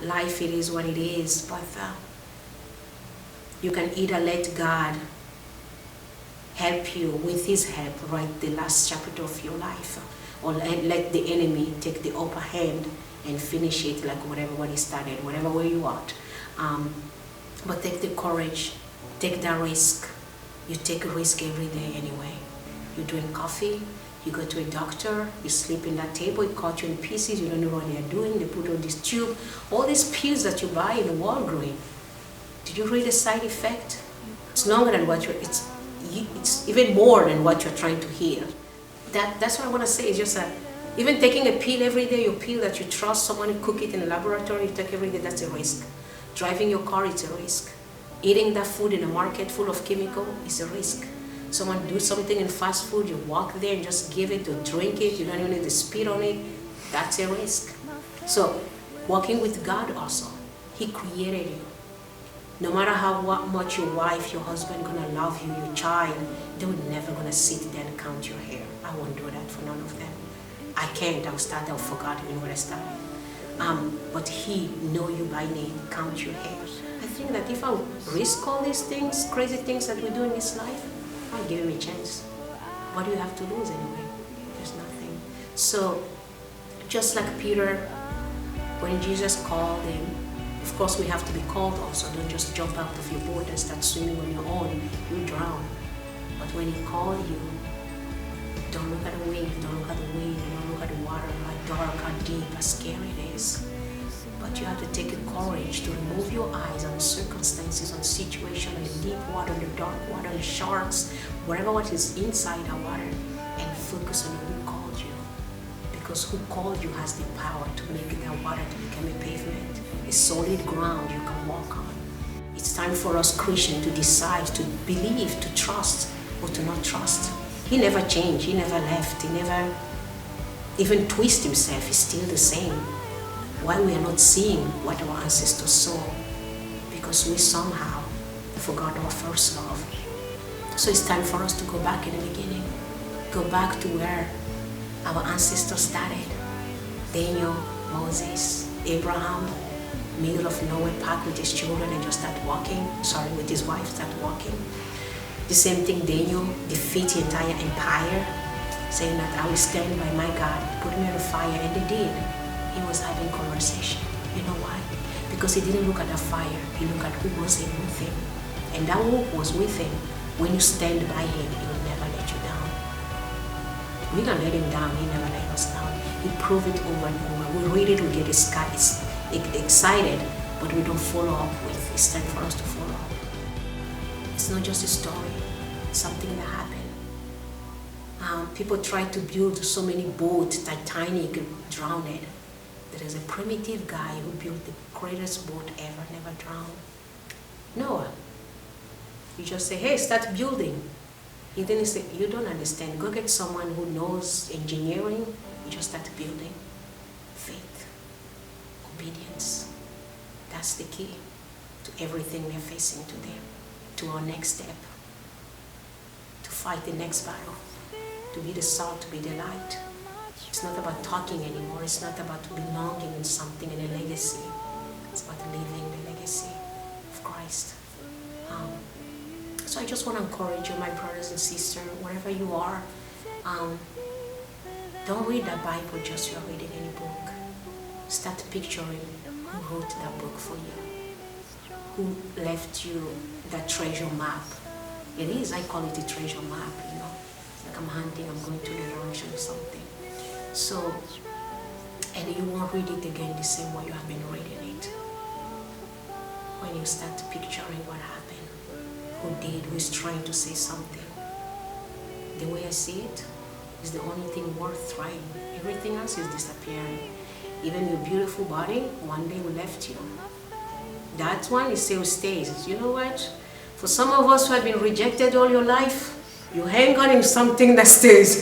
life, it is what it is, but you can either let God help you with his help, write the last chapter of your life, or let the enemy take the upper hand and finish it like whatever what he started, whatever way you want. But take the courage, take the risk. You take a risk every day anyway. You drink coffee, you go to a doctor, you sleep in that table, it cut you in pieces, you don't know what they're doing, they put on this tube, all these pills that you buy in the Walgreens. Did you read the side effect? It's longer than what it's even more than what you're trying to hear. That's what I want to say, is just even taking a pill every day, your pill that you trust, someone who cook it in a laboratory, you take every day, that's a risk. Driving your car, it's a risk. Eating that food in a market full of chemical is a risk. Someone do something in fast food, you walk there and just give it or drink it, you don't even need to spit on it, that's a risk. So, walking with God also, he created you. No matter how much your wife, your husband gonna love you, your child, they were never gonna sit there and count your hair. I won't do that for none of them. I can't, I'll forgot even when I started. But he know you by name, count your hair. I think that if I risk all these things, crazy things that we do in this life, I'll give him a chance. What do you have to lose anyway? There's nothing. So, just like Peter, when Jesus called him, of course we have to be called also. Don't just jump out of your boat and start swimming on your own. You drown. But when he called you, don't look at the wave, don't look at the wind, don't look at the water, how dark, how deep, how scary it is. But you have to take the courage to remove your eyes on circumstances, on situation, on the deep water, the dark water, the sharks, whatever what is inside the water, and focus on who called you. Because who called you has the power to make that water to become a pavement, a solid ground you can walk on. It's time for us Christians to decide to believe, to trust, or to not trust. He never changed, he never left, he never even twisted himself, he's still the same. Why we are not seeing what our ancestors saw? Because we somehow forgot our first love. So it's time for us to go back in the beginning. Go back to where our ancestors started. Daniel, Moses, Abraham, middle of nowhere, park with his children and just start walking. With his wife, start walking. The same thing, Daniel defeat the entire empire, saying that I will stand by my God, put me on the fire, and they did. He was having conversation. You know why? Because he didn't look at the fire, he looked at who was with him. And that who was with him, when you stand by him, he will never let you down. We can let him down, he never let us down. He proved it over and over. We read it, we get excited, but we don't follow up with. It's time for us to follow up. It's not just a story, it's something that happened. People try to build so many boats, Titanic drowned. There is a primitive guy who built the greatest boat ever, never drowned. Noah. You just say, hey, start building. He didn't say, you don't understand. Go get someone who knows engineering. You just start building. Faith, obedience. That's the key to everything we're facing today, to our next step, to fight the next battle, to be the salt, to be the light. It's not about talking anymore. It's not about belonging in something, in a legacy. It's about living the legacy of Christ. So I just want to encourage you, my brothers and sisters, wherever you are, don't read the Bible just you're reading any book. Start picturing who wrote that book for you, who left you that treasure map. It is, I call it a treasure map, you know. Like I'm hunting, I'm going to the ocean or something. So, and you won't read it again the same way you have been reading it. When you start picturing what happened, who did, who is trying to say something. The way I see it is the only thing worth trying. Everything else is disappearing. Even your beautiful body, one day will left you. That one is still stays. You know what? For some of us who have been rejected all your life, you hang on in something that stays.